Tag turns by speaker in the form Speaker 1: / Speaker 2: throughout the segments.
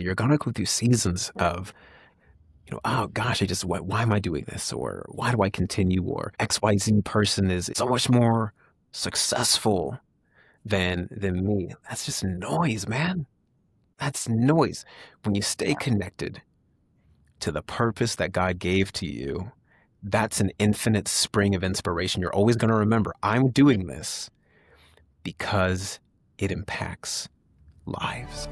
Speaker 1: You're going to go through seasons of, oh gosh, why am I doing this? Or why do I continue? Or XYZ person is so much more successful than me. That's just noise, man. That's noise. When you stay connected to the purpose that God gave to you, that's an infinite spring of inspiration. You're always going to remember, I'm doing this because it impacts lives.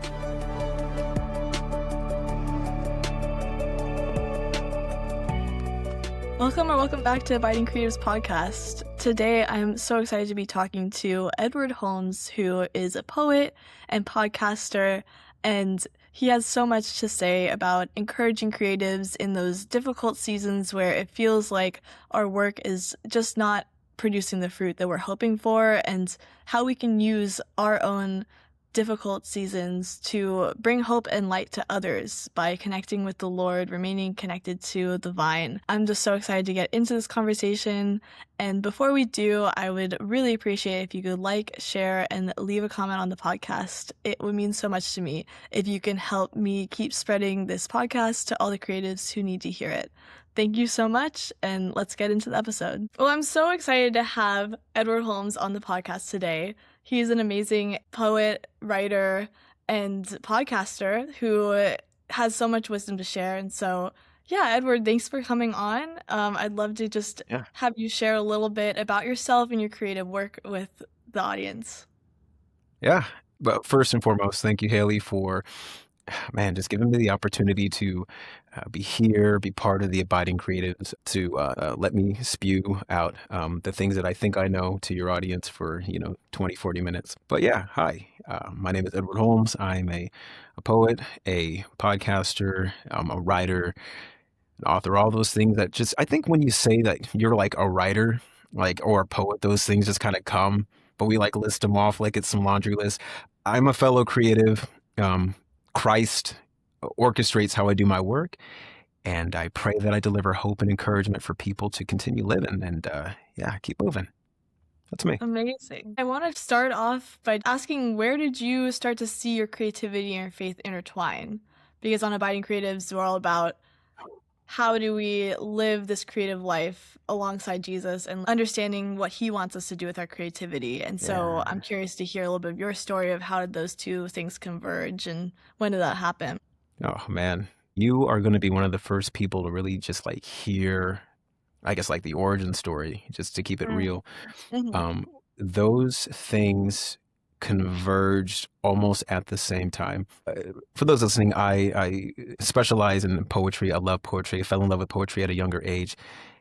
Speaker 2: Welcome back to Abiding Creatives podcast. Today, I'm so excited to be talking to Edward Holmes, who is a poet and podcaster, and he has so much to say about encouraging creatives in those difficult seasons where it feels like our work is just not producing the fruit that we're hoping for, and how we can use our own difficult seasons to bring hope and light to others by connecting with the Lord, remaining connected to the vine. I'm just so excited to get into this conversation. And before we do, I would really appreciate if you could like, share, and leave a comment on the podcast. It would mean so much to me if you can help me keep spreading this podcast to all the creatives who need to hear it. Thank you so much, and let's get into the episode. Well, I'm so excited to have Edward Holmes on the podcast today. He's an amazing poet, writer, and podcaster who has so much wisdom to share. And so, Edward, thanks for coming on. I'd love to just have you share a little bit about yourself and your creative work with the audience.
Speaker 1: Yeah, but first and foremost, thank you, Haley, for just giving me the opportunity to be here, be part of the Abiding Creatives, to let me spew out the things that I think I know to your audience for, 20, 40 minutes. But hi, my name is Edward Holmes. I'm a poet, a podcaster, a writer, an author, all those things that just, I think when you say that you're like a writer, or a poet, those things just kind of come, but we list them off like it's some laundry list. I'm a fellow creative. Christ orchestrates how I do my work, and I pray that I deliver hope and encouragement for people to continue living and keep moving. That's me.
Speaker 2: Amazing. I want to start off by asking, where did you start to see your creativity and your faith intertwine? Because on Abiding Creatives, we're all about how do we live this creative life alongside Jesus and understanding what he wants us to do with our creativity. And so I'm curious to hear a little bit of your story of how did those two things converge and when did that happen?
Speaker 1: Oh, man. You are going to be one of the first people to really just hear, I guess, the origin story, just to keep it real.
Speaker 2: Mm-hmm.
Speaker 1: Those things converged almost at the same time. For those listening, I specialize in poetry. I love poetry. I fell in love with poetry at a younger age.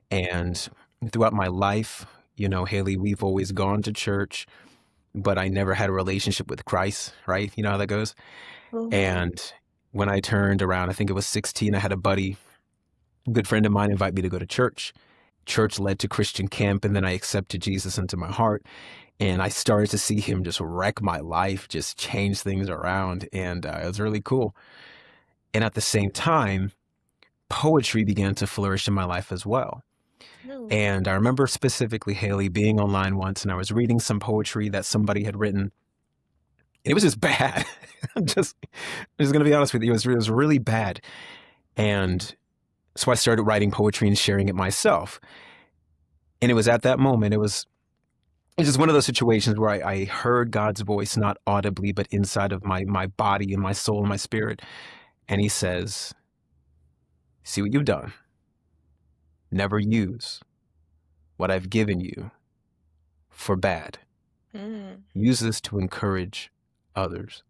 Speaker 1: And throughout my life, Haley, we've always gone to church, but I never had a relationship with Christ, right? You know how that goes?
Speaker 2: Mm-hmm.
Speaker 1: And when I turned around, I think it was 16, I had a buddy, a good friend of mine, invite me to go to church. Church led to Christian camp, and then I accepted Jesus into my heart. And I started to see him just wreck my life, just change things around. And it was really cool. And at the same time, poetry began to flourish in my life as well. And I remember specifically, Haley, being online once, and I was reading some poetry that somebody had written. And it was just bad. I'm just going to be honest with you. It was really bad. And so I started writing poetry and sharing it myself. And it was at that moment, it's just one of those situations where I heard God's voice, not audibly, but inside of my body and my soul and my spirit. And he says, see what you've done. Never use what I've given you for bad. Use this to encourage others.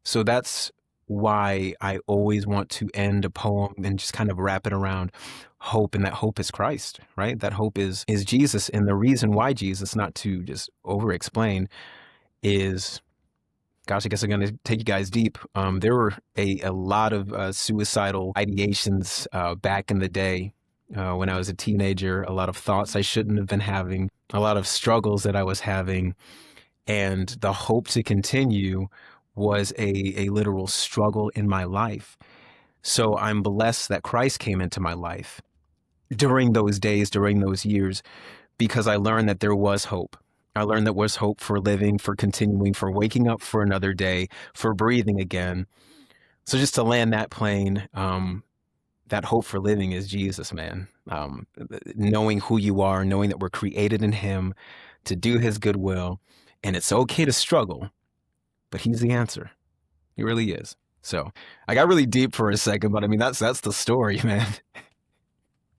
Speaker 1: So that's why I always want to end a poem and just kind of wrap it around hope, and that hope is Christ, right? That hope is Jesus. And the reason why Jesus, not to just over-explain, is, gosh, I guess I'm going to take you guys deep. There were a lot of suicidal ideations back in the day when I was a teenager, a lot of thoughts I shouldn't have been having, a lot of struggles that I was having. And the hope to continue was a literal struggle in my life. So I'm blessed that Christ came into my life during those days, during those years, because I learned that there was hope. I learned that was hope for living, for continuing, for waking up for another day, for breathing again. So just to land that plane, that hope for living is Jesus, man. Knowing who you are, knowing that we're created in him to do his good will. And it's okay to struggle, but he's the answer. He really is. So I got really deep for a second, but I mean, that's the story, man.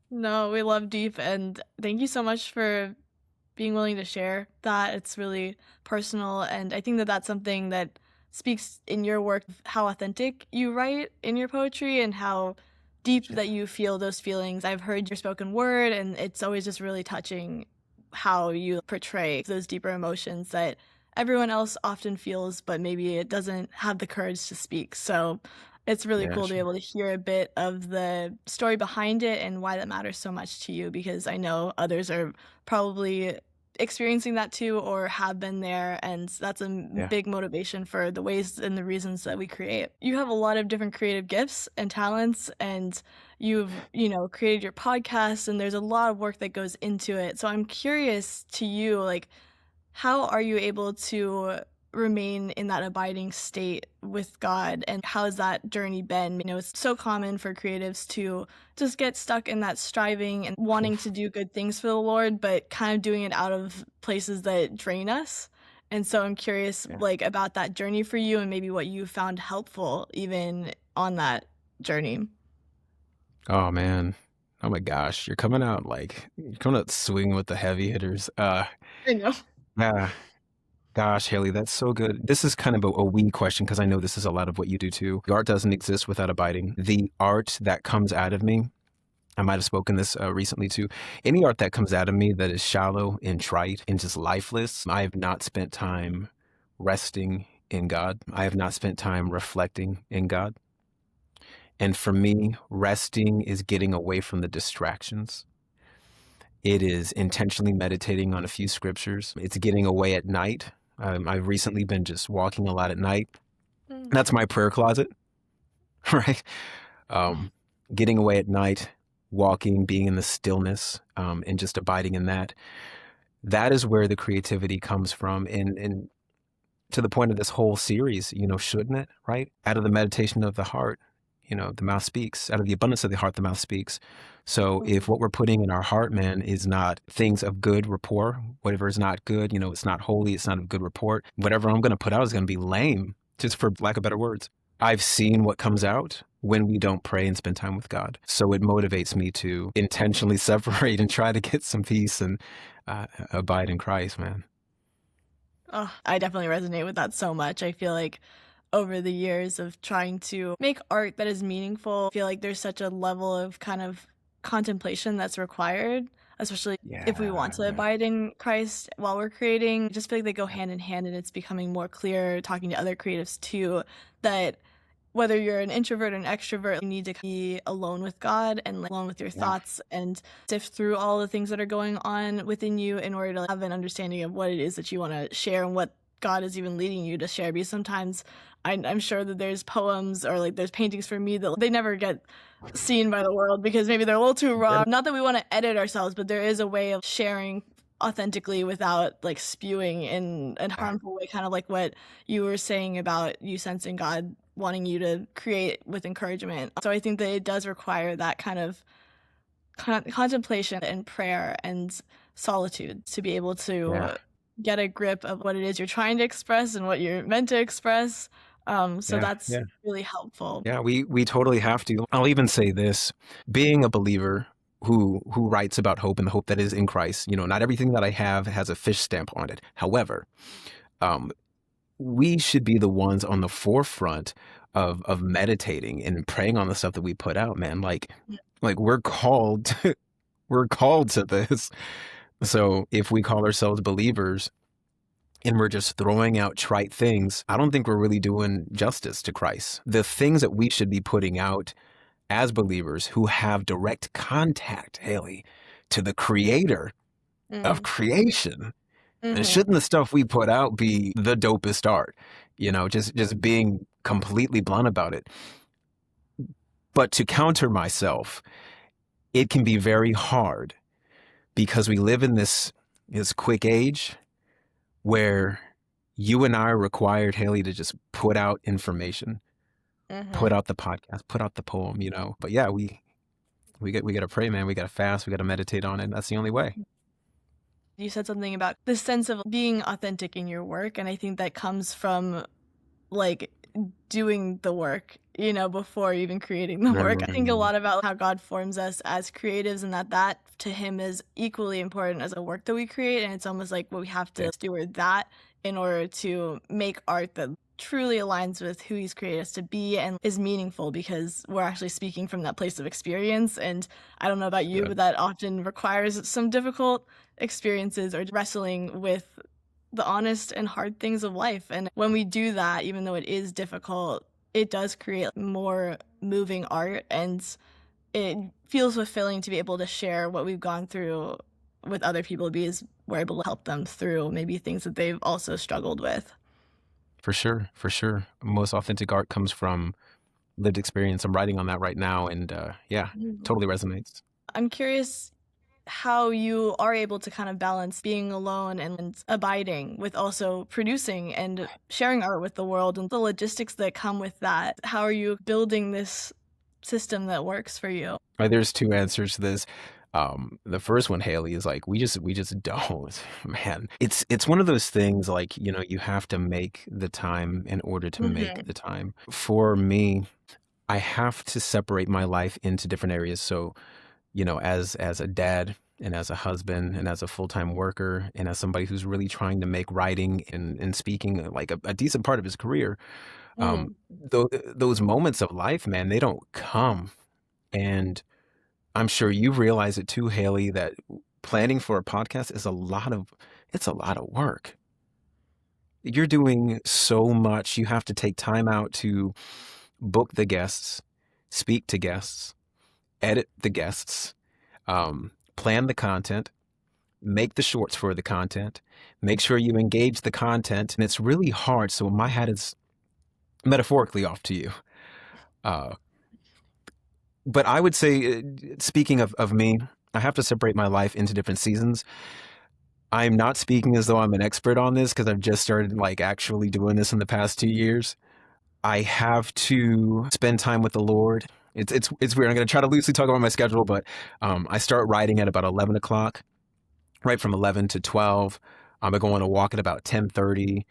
Speaker 2: No, we love deep, and thank you so much for being willing to share that. It's really personal, and I think that that's something that speaks in your work, how authentic you write in your poetry and how deep that you feel those feelings. I've heard your spoken word, and it's always just really touching how you portray those deeper emotions that everyone else often feels, but maybe it doesn't have the courage to speak. So it's really
Speaker 1: Yeah,
Speaker 2: cool to be
Speaker 1: sure.
Speaker 2: able to hear a bit of the story behind it and why that matters so much to you, because I know others are probably experiencing that too or have been there, and that's a
Speaker 1: Yeah.
Speaker 2: big motivation for the ways and the reasons that we create. You have a lot of different creative gifts and talents, and you've, created your podcast, and there's a lot of work that goes into it. So I'm curious to you, like, how are you able to remain in that abiding state with God? And how has that journey been? It's so common for creatives to just get stuck in that striving and wanting to
Speaker 1: Oof.
Speaker 2: do good things for the Lord, but kind of doing it out of places that drain us. And so I'm curious,
Speaker 1: Yeah.
Speaker 2: like, about that journey for you and maybe what you found helpful even on that journey.
Speaker 1: Oh man. Oh my gosh. You're coming out swinging with the heavy hitters.
Speaker 2: I know.
Speaker 1: Yeah. Gosh, Haley, that's so good. This is kind of a we question because I know this is a lot of what you do too. The art doesn't exist without abiding. The art that comes out of me, I might have spoken this recently too. Any art that comes out of me that is shallow and trite and just lifeless, I have not spent time resting in God. I have not spent time reflecting in God. And for me, resting is getting away from the distractions. It is intentionally meditating on a few scriptures. It's getting away at night. I've recently been just walking a lot at night.
Speaker 2: Mm.
Speaker 1: That's my prayer closet, right? Um, Getting away at night, walking, being in the stillness, and just abiding in that. That is where the creativity comes from. And to the point of this whole series, shouldn't it, right? Out of the meditation of the heart, the mouth speaks. Out of the abundance of the heart, the mouth speaks. So if what we're putting in our heart, man, is not things of good rapport, whatever is not good, it's not holy, it's not of good report, whatever I'm going to put out is going to be lame, just for lack of better words. I've seen what comes out when we don't pray and spend time with God. So it motivates me to intentionally separate and try to get some peace and abide in Christ, man.
Speaker 2: Oh, I definitely resonate with that so much. I feel like over the years of trying to make art that is meaningful, I feel like there's such a level of kind of contemplation that's required, especially if we want
Speaker 1: Yeah,
Speaker 2: to
Speaker 1: yeah,
Speaker 2: abide in Christ while we're creating. I just feel like they go hand in hand, and it's becoming more clear talking to other creatives too, that whether you're an introvert or an extrovert, you need to be alone with God and, like, alone with your
Speaker 1: yeah,
Speaker 2: thoughts and sift through all the things that are going on within you in order to have an understanding of what it is that you want to share and what God is even leading you to share. Because sometimes I'm sure that there's poems or, like, there's paintings for me that they never get seen by the world because maybe they're a little too raw. Not that we want to edit ourselves, but there is a way of sharing authentically without, like, spewing in a
Speaker 1: yeah,
Speaker 2: harmful way, kind of like what you were saying about you sensing God wanting you to create with encouragement. So I think that it does require that kind of contemplation and prayer and solitude to be able
Speaker 1: yeah,
Speaker 2: to get a grip of what it is you're trying to express and what you're meant to express. So
Speaker 1: yeah,
Speaker 2: that's
Speaker 1: yeah.
Speaker 2: really helpful.
Speaker 1: Yeah, we totally have to. I'll even say this, being a believer who writes about hope and the hope that is in Christ, not everything that I have has a fish stamp on it. However, um, we should be the ones on the forefront of meditating and praying on the stuff that we put out, man. Like we're called we're called to this. So if we call ourselves believers and we're just throwing out trite things, I don't think we're really doing justice to Christ. The things that we should be putting out as believers who have direct contact, Haley, to the creator of
Speaker 2: Mm.
Speaker 1: creation. And
Speaker 2: Hmm.
Speaker 1: shouldn't the stuff we put out be the dopest art? Just being completely blunt about it. But to counter myself, it can be very hard because we live in this quick age where you and I are required, Haley, to just put out information.
Speaker 2: Mm-hmm.
Speaker 1: put out the podcast, put out the poem, you know. But yeah, we got to pray, man. We got to fast. We got to meditate on it. That's the only way.
Speaker 2: You said something about the sense of being authentic in your work, and I think that comes from like doing the work, before even creating the work. I think a
Speaker 1: Mm,
Speaker 2: lot about how God forms us as creatives and that to him is equally important as the work that we create. And it's almost like we have
Speaker 1: yeah,
Speaker 2: to steward that in order to make art that truly aligns with who he's created us to be and is meaningful because we're actually speaking from that place of experience. And I don't know about you,
Speaker 1: good.
Speaker 2: but that often requires some difficult experiences or wrestling with the honest and hard things of life. And when we do that, even though it is difficult, it does create more moving art and it feels fulfilling to be able to share what we've gone through with other people because we're able to help them through maybe things that they've also struggled with.
Speaker 1: For sure, for sure. Most authentic art comes from lived experience. I'm writing on that right now, and yeah,
Speaker 2: Mhm.
Speaker 1: totally resonates.
Speaker 2: I'm curious how you are able to kind of balance being alone and abiding with also producing and sharing art with the world and the logistics that come with that. How are you building this system that works for you?
Speaker 1: There's two answers to this. The first one, Haley, is like we just don't, man. It's one of those things like, you know, you have to make the time in order to make
Speaker 2: Mm-hmm.
Speaker 1: the time. For me, I have to separate my life into different areas. So, you know, as a dad and as a husband and as a full-time worker and as somebody who's really trying to make writing and speaking like a decent part of his career,
Speaker 2: Mm-hmm.
Speaker 1: those moments of life, man, they don't come. And I'm sure you realize it too, Haley, that planning for a podcast is it's a lot of work. You're doing so much. You have to take time out to book the guests, speak to guests, edit the guests, plan the content, make the shorts for the content, make sure you engage the content. And it's really hard. So my hat is metaphorically off to you. Uh, but I would say, speaking of me, I have to separate my life into different seasons. I'm not speaking as though I'm an expert on this because I've just started like actually doing this in the past 2 years. I have to spend time with the Lord. It's weird. I'm going to try to loosely talk about my schedule, but I start writing at about 11 o'clock, right from 11 to 12. I go on a walk at about 10:30,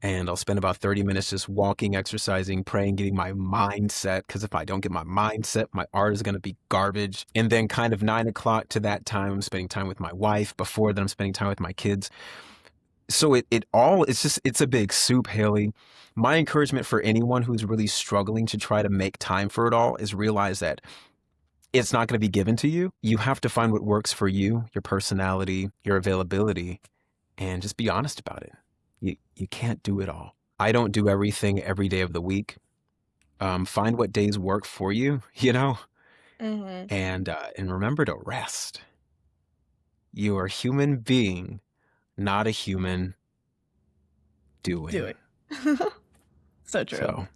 Speaker 1: and I'll spend about 30 minutes just walking, exercising, praying, getting my mind set. Because if I don't get my mind set, my art is going to be garbage. And then kind of 9 o'clock to that time, I'm spending time with my wife. Before that, I'm spending time with my kids. So it's a big soup, Haley. My encouragement for anyone who's really struggling to try to make time for it all is realize that it's not going to be given to you. You have to find what works for you, your personality, your availability, and just be honest about it. You can't do it all. I don't do everything every day of the week. Find what days work for you, you know,
Speaker 2: Mm-hmm.
Speaker 1: and remember to rest. You are a human being, not a human
Speaker 2: Do
Speaker 1: doing.
Speaker 2: it. So true.
Speaker 1: So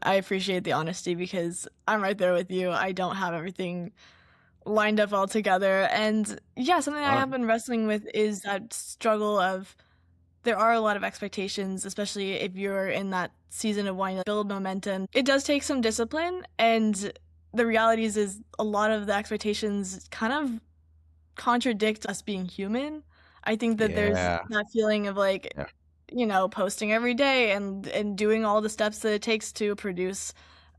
Speaker 2: I appreciate the honesty because I'm right there with you. I don't have everything lined up all together. And yeah, something I
Speaker 1: uh,
Speaker 2: have been wrestling with is that struggle of there are a lot of expectations, especially if you're in that season of wanting to build momentum. It does take some discipline, and the reality is a lot of the expectations kind of contradict us being human. I think that there's
Speaker 1: yeah,
Speaker 2: that feeling of like,
Speaker 1: yeah.
Speaker 2: posting every day and doing all the steps that it takes to produce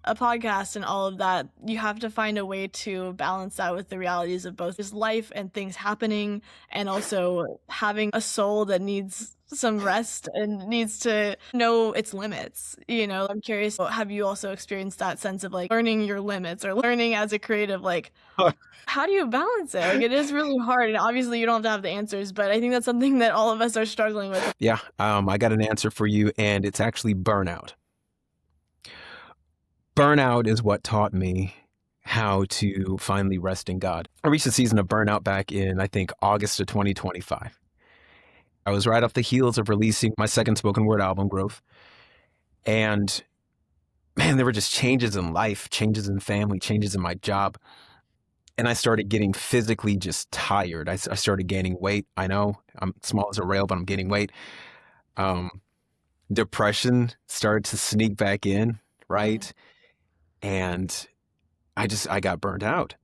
Speaker 2: a podcast and all of that. You have to find a way to balance that with the realities of both just life and things happening and also having a soul that needs some rest and needs to know its limits. I'm curious, have you also experienced that sense of like learning your limits or learning as a creative, like how do you balance it? Like it is really hard, and obviously you don't have to have the answers, but I think that's something that all of us are struggling with.
Speaker 1: Yeah, I got an answer for you, and it's actually burnout. Burnout is what taught me how to finally rest in God. I reached a season of burnout back in, I think, August of 2025. I was right off the heels of releasing my second spoken word album, Growth. And man, there were just changes in life, changes in family, changes in my job. And I started getting physically just tired. I started gaining weight. I know I'm small as a rail, but I'm gaining weight. Um, Depression started to sneak back in,
Speaker 2: Mm,
Speaker 1: right? And I got burned out.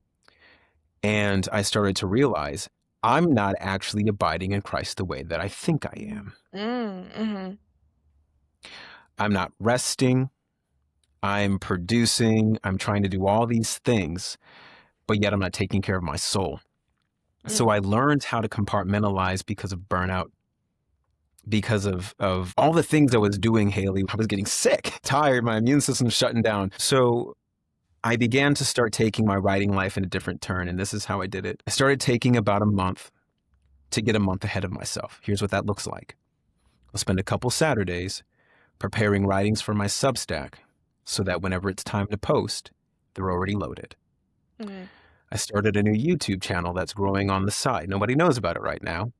Speaker 1: And I started to realize I'm not actually abiding in Christ the way that I think I
Speaker 2: mm,
Speaker 1: am.
Speaker 2: mhm,
Speaker 1: I'm not resting. I'm producing. I'm trying to do all these things, but yet I'm not taking care of my soul. So
Speaker 2: mm,
Speaker 1: I learned how to compartmentalize because of burnout, because of all the things I was doing, Haley. I was getting sick, tired, my immune system's shutting down. So I began to start taking my writing life in a different turn, and this is how I did it. I started taking about a month to get a month ahead of myself. Here's what that looks like. I'll spend a couple Saturdays preparing writings for my Substack so that whenever it's time to post, they're already loaded.
Speaker 2: mm,
Speaker 1: I started a new YouTube channel that's growing on the side. Nobody knows about it right now,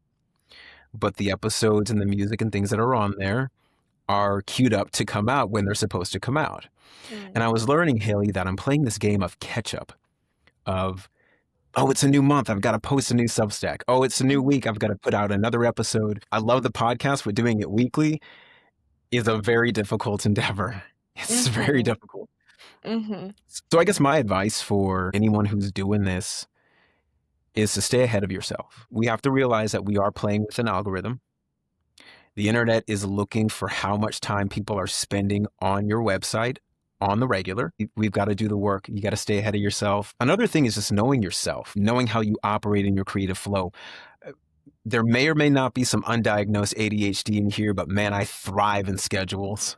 Speaker 1: but the episodes and the music and things that are on there are queued up to come out when they're supposed to come out.
Speaker 2: mm,
Speaker 1: And I was learning, Haley, that I'm playing this game of catch up of, oh, it's a new month. I've got to post a new Substack. Oh, it's a new
Speaker 2: mhm,
Speaker 1: week. I've got to put out another episode. I love the podcast, but doing it weekly is a very difficult endeavor. It's very
Speaker 2: mhm,
Speaker 1: difficult.
Speaker 2: mhm,
Speaker 1: So I guess my advice for anyone who's doing this is to stay ahead of yourself. We have to realize that we are playing with an algorithm. The internet is looking for how much time people are spending on your website on the regular. We've got to do the work. You got to stay ahead of yourself. Another thing is just knowing yourself, knowing how you operate in your creative flow. There may or may not be some undiagnosed ADHD in here, but man, I thrive in schedules.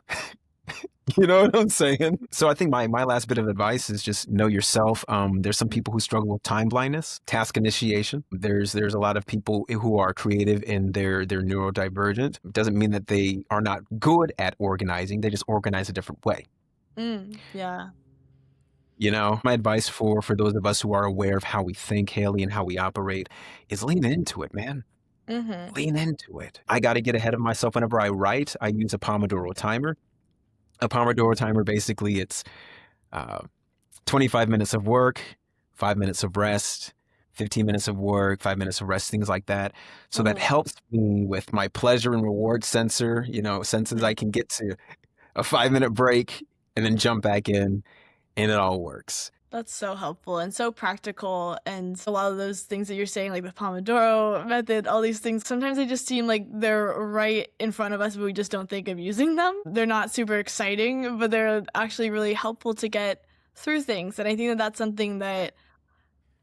Speaker 1: You know what I'm saying? So I think my last bit of advice is just know yourself. There's some people who struggle with time blindness, task initiation. There's a lot of people who are creative and they're neurodivergent. It doesn't mean that they are not good at organizing. They just organize a different way.
Speaker 2: yeah,
Speaker 1: You know, my advice for those of us who are aware of how we think, Haley, and how we operate is lean into it, man.
Speaker 2: mhm,
Speaker 1: Lean into it. I got to get ahead of myself whenever I write. I use a Pomodoro timer. A Pomodoro timer, basically, it's uh, 25 minutes of work, 5 minutes of rest, 15 minutes of work, 5 minutes of rest, things like that. So that
Speaker 2: mhm,
Speaker 1: helps me with my pleasure and reward sensor, senses. I
Speaker 2: mm.
Speaker 1: can get to a 5 minute break and then jump back in, and it all works.
Speaker 2: That's so helpful and so practical. And a lot of those things that you're saying, like the Pomodoro method, all these things, sometimes they just seem like they're right in front of us, but we just don't think of using them. They're not super exciting, but they're actually really helpful to get through things. And I think that that's something that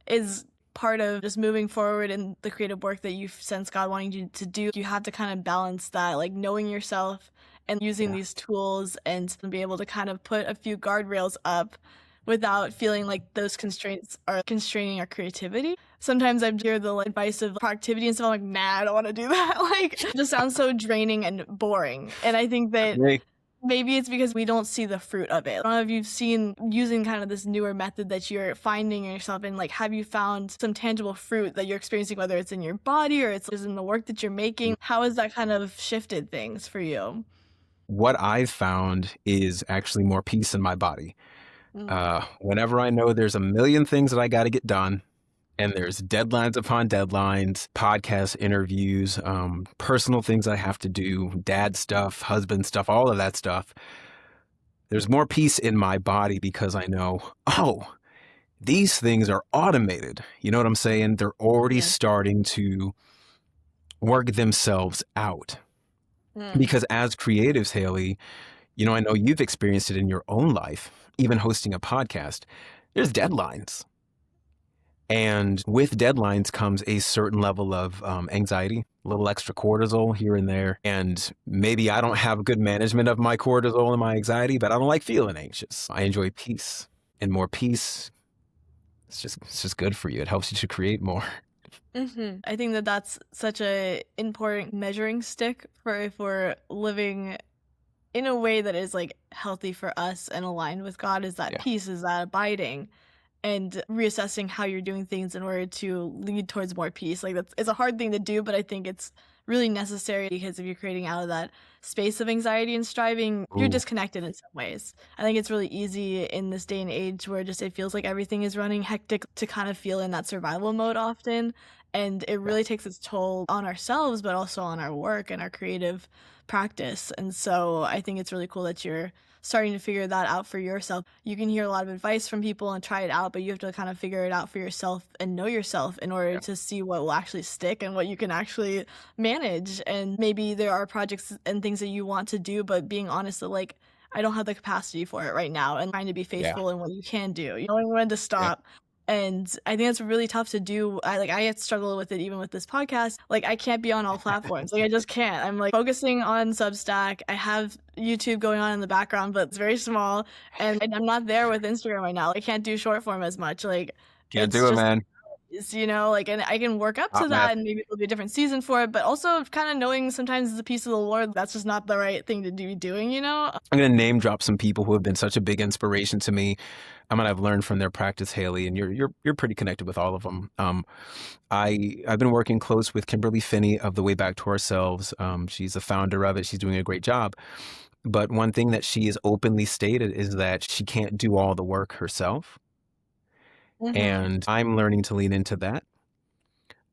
Speaker 2: is part of just moving forward in the creative work that you sense God wanting you to do. You have to kind of balance that, like knowing yourself and using
Speaker 1: Yeah.
Speaker 2: these tools and be able to kind of put a few guardrails up without feeling like those constraints are constraining our creativity. Sometimes I hear the advice of productivity and stuff. I'm like, nah, I don't want to do that. Like, it just sounds so draining and boring. And I think that
Speaker 1: Hey,
Speaker 2: maybe it's because we don't see the fruit of it. I don't know if you've seen using kind of this newer method that you're finding yourself in, like, have you found some tangible fruit that you're experiencing, whether it's in your body or it's just in the work that you're making? How has that kind of shifted things for you?
Speaker 1: what I've found is actually more peace in my body.
Speaker 2: Mm,
Speaker 1: Whenever I know there's a million things that I got to get done, and there's deadlines upon deadlines, podcast interviews, personal things I have to do, dad stuff, husband stuff, all of that stuff. There's more peace in my body because I know, oh, these things are automated. You know what I'm saying? They're already
Speaker 2: yeah.
Speaker 1: starting to work themselves out.
Speaker 2: Mm,
Speaker 1: Because as creatives, Haley, I know you've experienced it in your own life, even hosting a podcast. There's deadlines. And with deadlines comes a certain level of anxiety, a little extra cortisol here and there. And maybe I don't have good management of my cortisol and my anxiety, but I don't like feeling anxious. I enjoy peace, and more peace, it's just good for you. It helps you to create more.
Speaker 2: I think that that's such a important measuring stick for if we're living in a way that is like healthy for us and aligned with God, is that
Speaker 1: Yeah.
Speaker 2: peace, is that abiding and reassessing how you're doing things in order to lead towards more peace. Like that's it's a hard thing to do, but I think it's really necessary because if you're creating out of that space of anxiety and striving, you're
Speaker 1: Ooh,
Speaker 2: disconnected in some ways. I think it's really easy in this day and age where just it feels like everything is running hectic to kind of feel in that survival mode often. And it
Speaker 1: yeah.
Speaker 2: really takes its toll on ourselves, but also on our work and our creative practice. And so I think it's really cool that you're starting to figure that out for yourself. You can hear a lot of advice from people and try it out, but you have to kind of figure it out for yourself and know yourself in order to see what will actually stick and what you can actually manage. And maybe there are projects and things that you want to do, but being honest that like, I don't have the capacity for it right now, and trying to be
Speaker 1: Yeah.
Speaker 2: faithful in what you can do, knowing when to
Speaker 1: Yeah.
Speaker 2: stop. And I think it's really tough to do. I struggle with it even with this podcast. Like I can't be on all platforms. Like I just can't. I'm like focusing on Substack. I have YouTube going on in the background, but it's very small. And I'm not there with Instagram right now. I can't do short form as much. Like
Speaker 1: Can't
Speaker 2: it's
Speaker 1: do it,
Speaker 2: just
Speaker 1: man.
Speaker 2: like, and I can work up to
Speaker 1: Hot
Speaker 2: that
Speaker 1: mess.
Speaker 2: and maybe it'll be a different season for it, but also kind of knowing sometimes it's a piece of the Lord, that's just not the right thing to be doing,
Speaker 1: I'm going to name drop some people who have been such a big inspiration to me. I've learned from their practice, Haley, and you're pretty connected with all of them. I've been working close with Kimberly Finney of The Way Back to Ourselves. She's the founder of it. She's doing a great job. But one thing that she has openly stated is that she can't do all the work herself. And I'm learning to lean into that.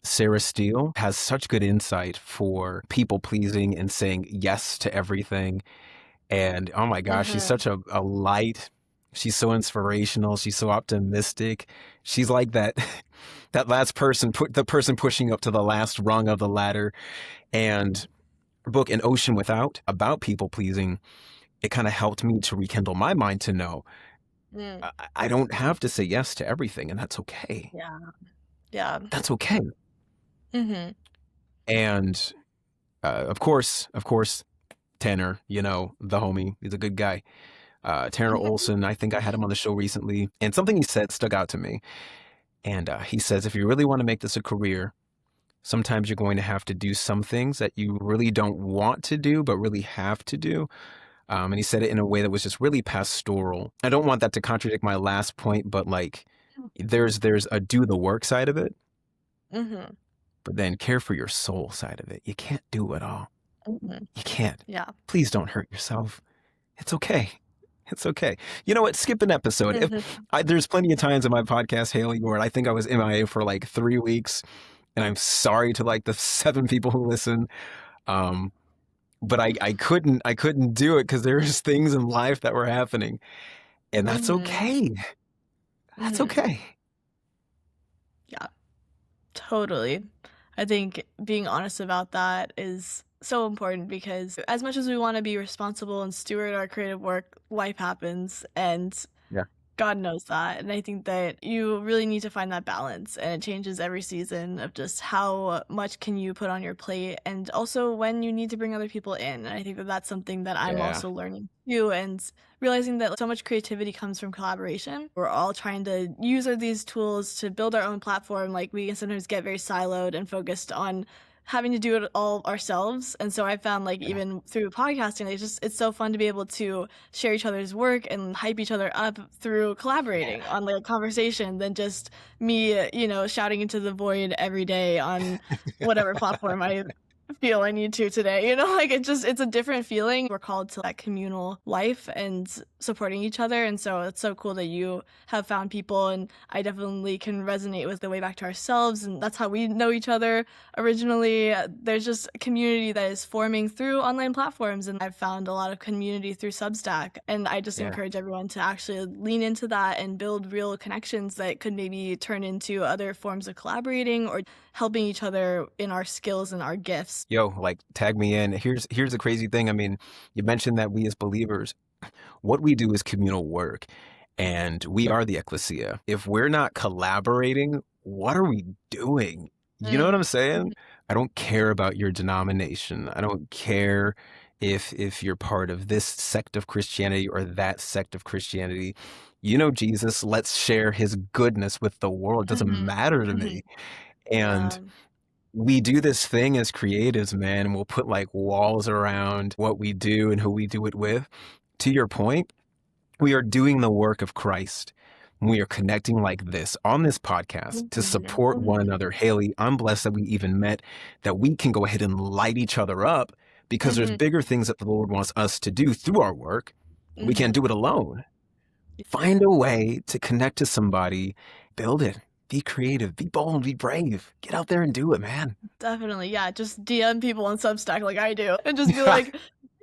Speaker 1: Sarah Steele has such good insight for people pleasing and saying yes to everything. And oh my gosh, she's such a light. She's so inspirational. She's so optimistic. She's like that last person, the person pushing up to the last rung of the ladder. And her book, An Ocean Without, about people pleasing, it kind of helped me to rekindle my mind to know I don't have to say yes to everything, and that's okay.
Speaker 2: Yeah.
Speaker 1: That's okay. And of course, Tanner, the homie, he's a good guy. Tanner Olson, I think I had him on the show recently, and something he said stuck out to me. And he says, if you really want to make this a career, sometimes you're going to have to do some things that you really don't want to do, but really have to do. And he said it in a way that was just really pastoral. I don't want that to contradict my last point, but like there's a do the work side of it, but then care for your soul side of it. You can't do it all. You can't.
Speaker 2: Yeah.
Speaker 1: Please don't hurt yourself. It's okay. It's okay. You know what? Skip an episode. There's plenty of times in my podcast, Haley, where I think I was MIA for like 3 weeks, and I'm sorry to like the 7 people who listen. But I couldn't do it because there's things in life that were happening, and that's okay. That's okay.
Speaker 2: Yeah, totally. I think being honest about that is so important because as much as we want to be responsible and steward our creative work, life happens, and God knows that. And I think that you really need to find that balance, and it changes every season of just how much can you put on your plate, and also when you need to bring other people in. And I think that that's something that I'm also learning too, and realizing that so much creativity comes from collaboration. We're all trying to use these tools to build our own platform. Like we can sometimes get very siloed and focused on having to do it all ourselves. And so I found like even through podcasting, it's so fun to be able to share each other's work and hype each other up through collaborating on like a conversation than just me, shouting into the void every day on whatever platform I feel I need to today. It's a different feeling. We're called to that communal life and supporting each other. And so it's so cool that you have found people, and I definitely can resonate with The Way Back to Ourselves. And that's how we know each other originally. There's just a community that is forming through online platforms. And I've found a lot of community through Substack. And I just encourage everyone to actually lean into that and build real connections that could maybe turn into other forms of collaborating or helping each other in our skills and our gifts.
Speaker 1: Yo, like tag me in. Here's the crazy thing. I mean, you mentioned that we as believers, what we do is communal work, and we are the ecclesia. If we're not collaborating, what are we doing? You know what I'm saying? I don't care about your denomination. I don't care if you're part of this sect of Christianity or that sect of Christianity. Jesus, let's share his goodness with the world. It doesn't matter to me. And we do this thing as creatives, man, and we'll put like walls around what we do and who we do it with. To your point, we are doing the work of Christ. We are connecting like this on this podcast to support one another. Haley, I'm blessed that we even met, that we can go ahead and light each other up because there's bigger things that the Lord wants us to do through our work. We can't do it alone. Find a way to connect to somebody, build it. Be creative, be bold, be brave. Get out there and do it, man.
Speaker 2: Definitely, yeah. Just DM people on Substack like I do and just be like,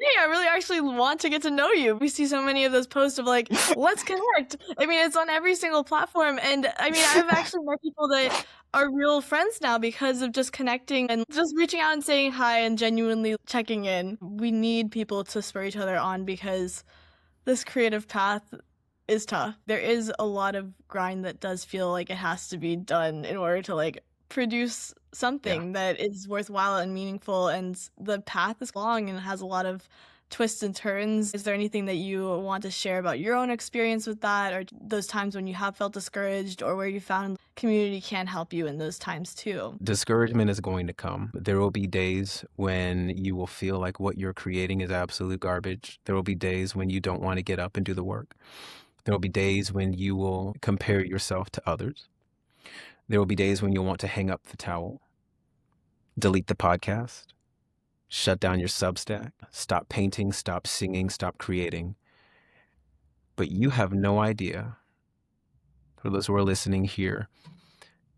Speaker 2: hey, I really actually want to get to know you. We see so many of those posts of like, let's connect. I mean, it's on every single platform. And I mean, I've actually met people that are real friends now because of just connecting and just reaching out and saying hi and genuinely checking in. We need people to spur each other on because this creative path is tough. There is a lot of grind that does feel like it has to be done in order to like produce
Speaker 1: Yeah.
Speaker 2: something that is worthwhile and meaningful, and the path is long and has a lot of twists and turns. Is there anything that you want to share about your own experience with that, or those times when you have felt discouraged, or where you found community can help you in those times too?
Speaker 1: Discouragement is going to come. There will be days when you will feel like what you're creating is absolute garbage. There will be days when you don't want to get up and do the work. There will be days when you will compare yourself to others. There will be days when you'll want to hang up the towel, delete the podcast, shut down your Substack, stop painting, stop singing, stop creating. But you have no idea, for those who are listening here,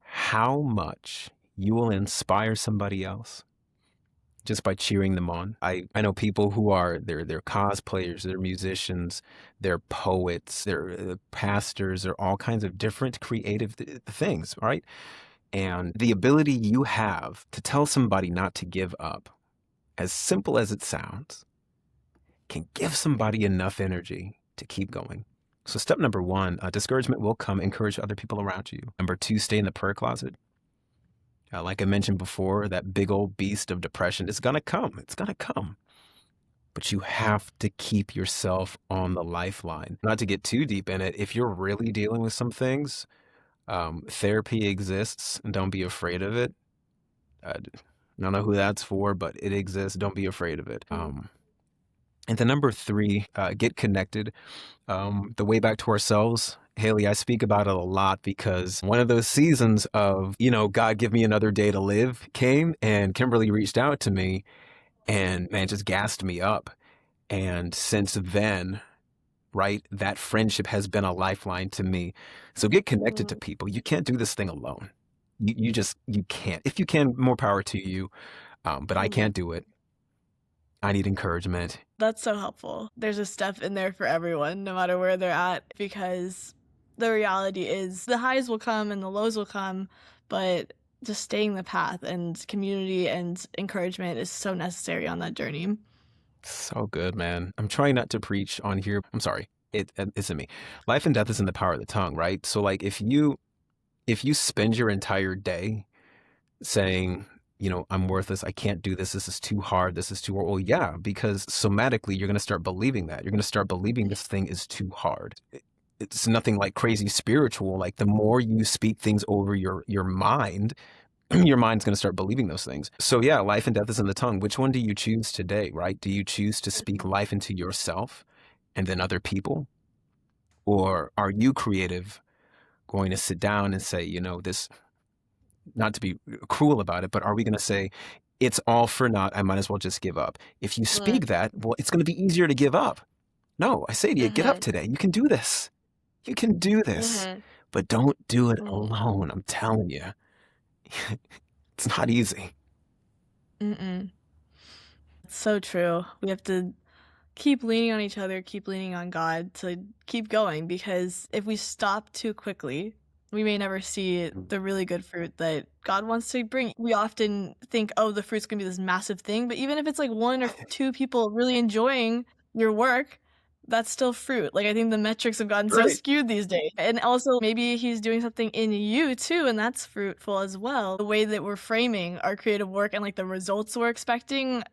Speaker 1: how much you will inspire somebody else just by cheering them on. I know people who are they're cosplayers, they're musicians, they're poets, they're pastors, they're all kinds of different creative things, right? And the ability you have to tell somebody not to give up, as simple as it sounds, can give somebody enough energy to keep going. So step number one, discouragement will come. Encourage other people around you. Number two, stay in the prayer closet. Like I mentioned before, that big old beast of depression is going to come. It's going to come. But you have to keep yourself on the lifeline. Not to get too deep in it, if you're really dealing with some things, therapy exists, and don't be afraid of it. I don't know who that's for, but it exists. Don't be afraid of it. And then number three, get connected. The way back to ourselves. Haley, I speak about it a lot because one of those seasons of, God give me another day to live came, and Kimberly reached out to me and man, just gassed me up. And since then, right, that friendship has been a lifeline to me. So get connected to people. You can't do this thing alone. You can't. If you can, more power to you. But I can't do it. I need encouragement.
Speaker 2: That's so helpful. There's a step in there for everyone, no matter where they're at, because the reality is the highs will come and the lows will come, but just staying the path and community and encouragement is so necessary on that journey.
Speaker 1: So good, man. I'm trying not to preach on here. I'm sorry. It's in me. Life and death is in the power of the tongue, right? So like if you spend your entire day saying, I'm worthless, I can't do this, this is too hard, this is too hard. Well, yeah, because somatically you're going to start believing that. You're going to start believing this thing is too hard. It's nothing like crazy spiritual. Like the more you speak things over your mind, your mind's going to start believing those things. So yeah, life and death is in the tongue. Which one do you choose today, right? Do you choose to speak life into yourself and then other people? Or are you creative, going to sit down and say, this, not to be cruel about it, but are we going to say, it's all for naught, I might as well just give up? If you speak that, well, it's going to be easier to give up. No, I say to you, get up today. You can do this. You can do this. But don't do it alone. I'm telling you. It's not easy.
Speaker 2: It's so true. We have to keep leaning on each other, keep leaning on God to keep going, because if we stop too quickly, we may never see the really good fruit that God wants to bring. We often think, oh, the fruit's gonna be this massive thing, but even if it's like one or two people really enjoying your work, that's still fruit. Like I think the metrics have gotten so skewed these days. And also maybe he's doing something in you too, and that's fruitful as well. The way that we're framing our creative work and like the results we're expecting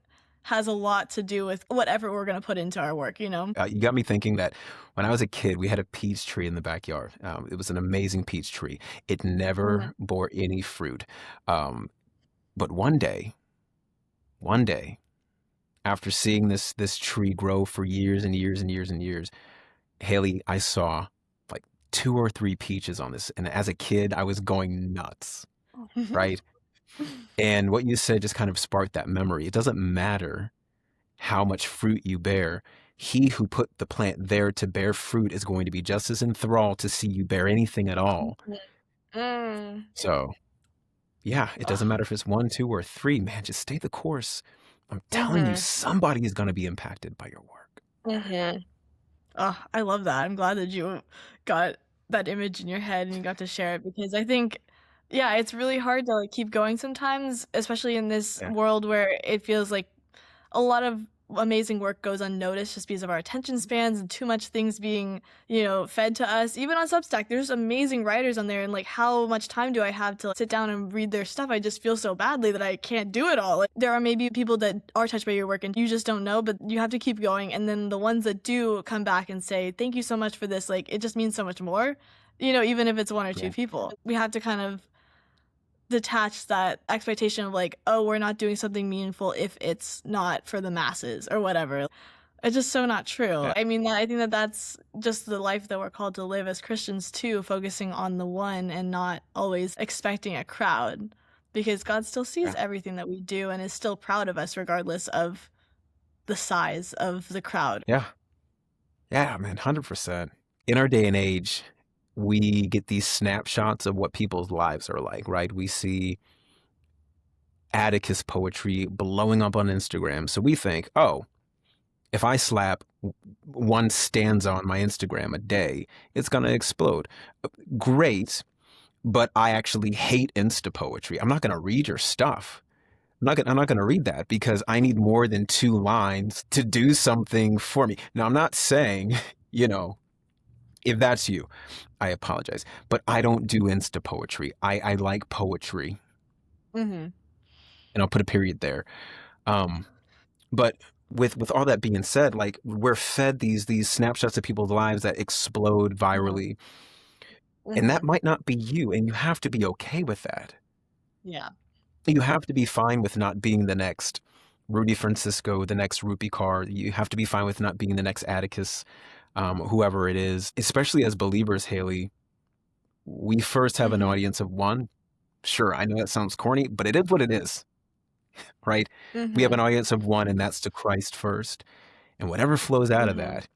Speaker 2: has a lot to do with whatever we're going to put into our work, You
Speaker 1: got me thinking that when I was a kid, we had a peach tree in the backyard. It was an amazing peach tree. It never bore any fruit. But one day, after seeing this tree grow for years and years and years and years, Haley, I saw like 2 or 3 peaches on this. And as a kid, I was going nuts, right? And what you said just kind of sparked that memory. It doesn't matter how much fruit you bear. He who put the plant there to bear fruit is going to be just as enthralled to see you bear anything at all. So, yeah, it doesn't matter if it's 1, 2, or 3, man, just stay the course. I'm telling you,
Speaker 2: Mhm.
Speaker 1: somebody is going to be impacted by your work.
Speaker 2: Mhm. Oh, I love that. I'm glad that you got that image in your head and you got to share it because I think, yeah, it's really hard to like keep going sometimes, especially in this
Speaker 1: Yeah.
Speaker 2: world where it feels like a lot of amazing work goes unnoticed just because of our attention spans and too much things being, fed to us. Even on Substack, there's amazing writers on there, and like, how much time do I have to sit down and read their stuff? I just feel so badly that I can't do it all. Like, there are maybe people that are touched by your work and you just don't know, but you have to keep going. And then the ones that do come back and say, "Thank you so much for this," like, it just means so much more. Even if it's one or two
Speaker 1: Yeah.
Speaker 2: people, we have to kind of detach that expectation of like, oh, we're not doing something meaningful if it's not for the masses or whatever. It's just so not true.
Speaker 1: Yeah.
Speaker 2: I mean, I think that that's just the life that we're called to live as Christians too, focusing on the one and not always expecting a crowd, because God still sees
Speaker 1: Yeah.
Speaker 2: everything that we do and is still proud of us regardless of the size of the crowd.
Speaker 1: Yeah. Yeah, man, 100%. In our day and age, we get these snapshots of what people's lives are like, right? We see Atticus poetry blowing up on Instagram. So we think, oh, if I slap one stanza on my Instagram a day, it's going to explode. Great, but I actually hate Insta poetry. I'm not going to read your stuff. I'm not going to read that because I need more than 2 lines to do something for me. Now, I'm not saying, if that's you, I apologize, but I don't do Insta poetry. I like poetry,
Speaker 2: Mm-hmm.
Speaker 1: and I'll put a period there. Um, but with all that being said, like, we're fed these snapshots of people's lives that explode virally, and that
Speaker 2: Mm-hmm.
Speaker 1: might not be you, and you have to be okay with that.
Speaker 2: Yeah.
Speaker 1: You have to be fine with not being the next Rudy Francisco, the next Rupi Kaur. You have to be fine with not being the next Atticus, whoever it is. Especially as believers, Haley, we first have an
Speaker 2: Mm-hmm.
Speaker 1: audience of one. Sure, I know that sounds corny, but it is what it is, right? We have
Speaker 2: Mm-hmm.
Speaker 1: an audience of one, and that's to Christ first. And whatever flows out of
Speaker 2: Mm-hmm.
Speaker 1: that,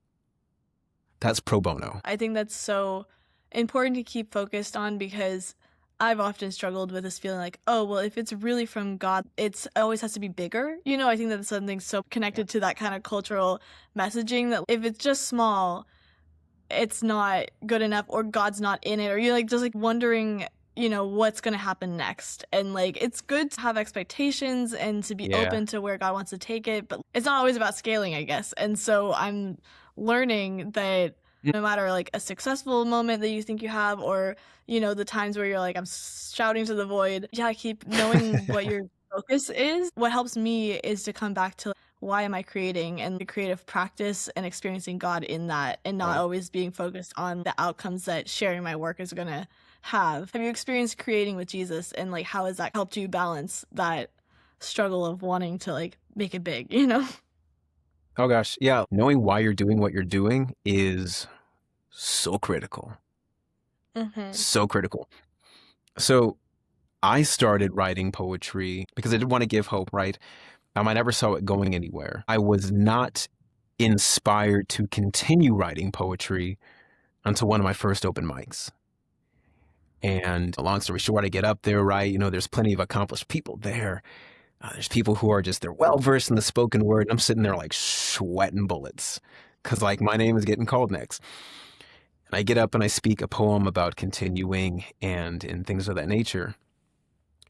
Speaker 1: that's pro bono.
Speaker 2: I think that's so important to keep focused on because I've often struggled with this feeling like, oh, well, if it's really from God, it always has to be bigger. I think that's something so
Speaker 1: Yeah.
Speaker 2: connected to that kind of cultural messaging that if it's just small, it's not good enough or God's not in it, or you're like just like wondering, what's going to happen next. And like, it's good to have expectations and to be
Speaker 1: Yeah.
Speaker 2: open to where God wants to take it, but it's not always about scaling, I guess. And so I'm learning that no matter like a successful moment that you think you have, or, the times where you're like, I'm shouting to the void. Yeah, keep knowing what your focus is. What helps me is to come back to why am I creating and the creative practice and experiencing God in that and not
Speaker 1: Right.
Speaker 2: always being focused on the outcomes that sharing my work is going to have. Have you experienced creating with Jesus and like how has that helped you balance that struggle of wanting to like make it big?
Speaker 1: Oh gosh, yeah. Knowing why you're doing what you're doing is so critical.
Speaker 2: Mhm.
Speaker 1: So critical. So I started writing poetry because I did want to give hope, right? I never saw it going anywhere. I was not inspired to continue writing poetry until one of my first open mics. And long story short, I get up there, right? There's plenty of accomplished people there. There's people who are they're well versed in the spoken word. And I'm sitting there like sweating bullets because like my name is getting called next. And I get up and I speak a poem about continuing and things of that nature.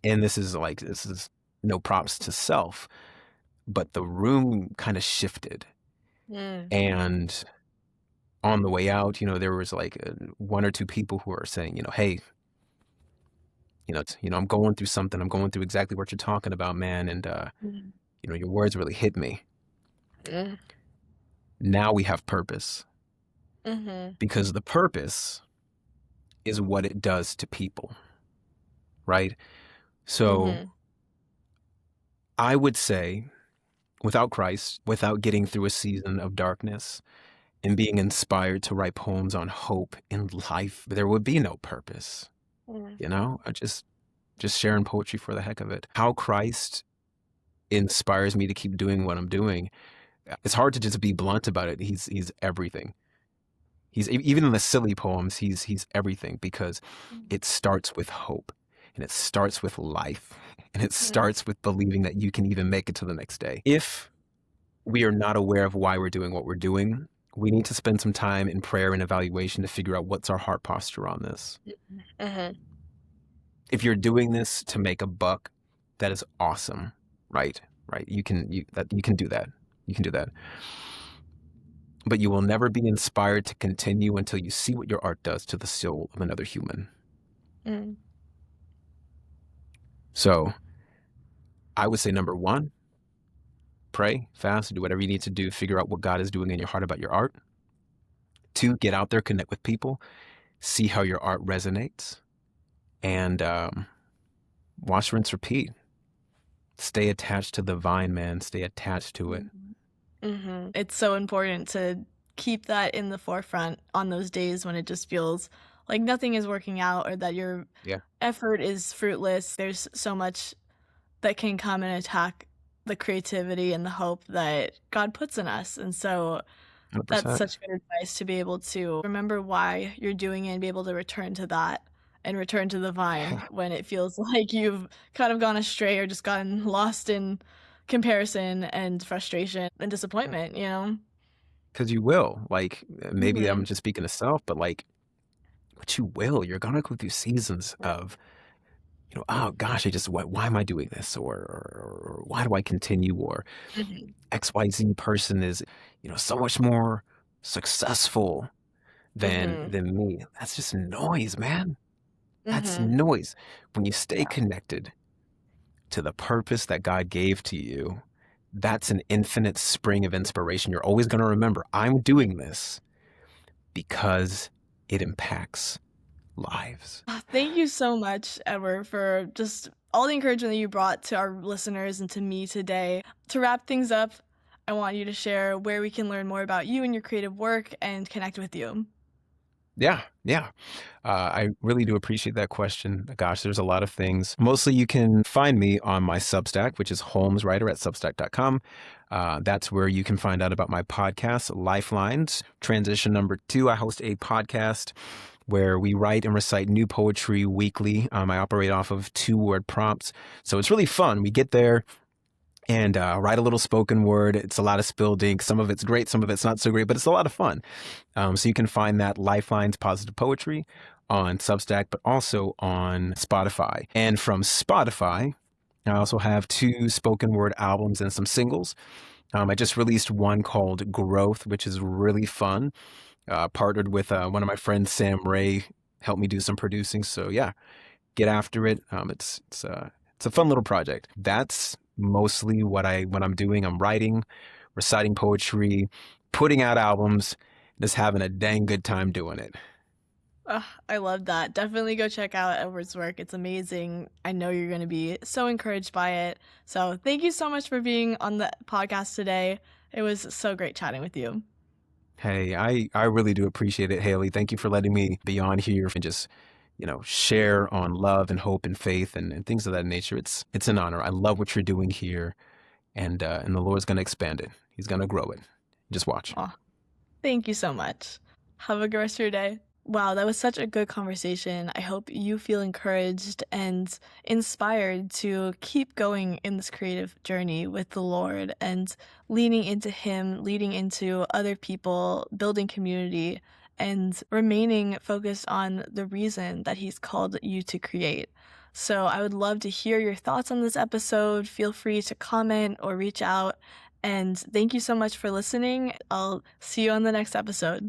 Speaker 1: And this is no props to self, but the room kind of shifted.
Speaker 2: Mm.
Speaker 1: And on the way out, there was like one or two people who are saying, hey, I'm going through something. I'm going through exactly what you're talking about, man. And,
Speaker 2: Mm.
Speaker 1: your words really hit me.
Speaker 2: Mm.
Speaker 1: Now we have purpose
Speaker 2: Mhm.
Speaker 1: because the purpose is what it does to people, right? So
Speaker 2: Mhm.
Speaker 1: I would say without Christ, without getting through a season of darkness and being inspired to write poems on hope in life, there would be no purpose.
Speaker 2: Mm.
Speaker 1: I just sharing poetry for the heck of it. How Christ inspires me to keep doing what I'm doing. It's hard to just be blunt about it. He's everything. He's even in the silly poems, he's everything because
Speaker 2: Mm.
Speaker 1: it starts with hope and it starts with life. And it
Speaker 2: Mhm.
Speaker 1: starts with believing that you can even make it to the next day. If we are not aware of why we're doing what we're doing, we need to spend some time in prayer and evaluation to figure out what's our heart posture on this.
Speaker 2: Mhm.
Speaker 1: If you're doing this to make a buck, that is awesome, right? Right. You can do that. You can do that. But you will never be inspired to continue until you see what your art does to the soul of another human.
Speaker 2: Mm.
Speaker 1: So I would say number one, pray, fast, do whatever you need to do, figure out what God is doing in your heart about your art. Two, get out there, connect with people, see how your art resonates, and wash, rinse, repeat. Stay attached to the vine, man. Stay attached to it.
Speaker 2: It's so important to keep that in the forefront on those days when it just feels like nothing is working out or that your
Speaker 1: Yeah,
Speaker 2: effort is fruitless. There's so much that can come and attack the creativity and the hope that God puts in us. And so that's
Speaker 1: 100%.
Speaker 2: such good advice to be able to remember why you're doing it and be able to return to that and return to the vine
Speaker 1: Yeah,
Speaker 2: when it feels like you've kind of gone astray or just gotten lost in comparison and frustration and disappointment, you know?
Speaker 1: because you will. Like, maybe I'm
Speaker 2: Mhm.
Speaker 1: just speaking to self, but like, but you will. You're gonna go through seasons of, oh gosh, why am I doing this? Or why do I continue? Or
Speaker 2: Mhm.
Speaker 1: XYZ person is, so much more successful than
Speaker 2: Mhm.
Speaker 1: than me. That's just noise, man. That's
Speaker 2: Mhm.
Speaker 1: noise. When you stay
Speaker 2: Yeah.
Speaker 1: connected to the purpose that God gave to you, that's an infinite spring of inspiration. You're always going to remember, I'm doing this because it impacts lives.
Speaker 2: Thank you so much, Edward, for just all the encouragement that you brought to our listeners and to me today. To wrap things up, I want you to share where we can learn more about you and your creative work and connect with you.
Speaker 1: Yeah, yeah. I really do appreciate that question. Gosh, there's a lot of things. Mostly you can find me on my Substack, which is holmeswriter at substack.com. That's where you can find out about my podcast, Lifelines. Transition number two, I host a podcast where we write and recite new poetry weekly. I operate off of 2-word prompts. So it's really fun. We get there and write a little spoken word. It's a lot of spilled ink. Some of it's great, some of it's not so great, but it's a lot of fun. So you can find that Lifelines Positive Poetry on Substack, but also on Spotify. And from Spotify, I also have 2 spoken word albums and some singles. I just released one called Growth, which is really fun. Partnered with one of my friends, Sam Ray, helped me do some producing. So yeah, get after it. It's a fun little project. That's mostly what I'm doing. I'm writing, reciting poetry, putting out albums, just having a dang good time doing it.
Speaker 2: I love that. Definitely go check out Edward's work. It's amazing. I know you're going to be so encouraged by it. So, thank you so much for being on the podcast today. It was so great chatting with you.
Speaker 1: Hey, I really do appreciate it, Haley. Thank you for letting me be on here and just, share on love and hope and faith and things of that nature. It's an honor. I love what you're doing here, and the Lord's gonna expand it. He's gonna grow it. Just watch.
Speaker 2: Aw, thank you so much. Have a good rest of your day. Wow, that was such a good conversation. I hope you feel encouraged and inspired to keep going in this creative journey with the Lord and leaning into Him, leading into other people, building community, and remaining focused on the reason that He's called you to create. So, I would love to hear your thoughts on this episode. Feel free to comment or reach out. And thank you so much for listening. I'll see you on the next episode.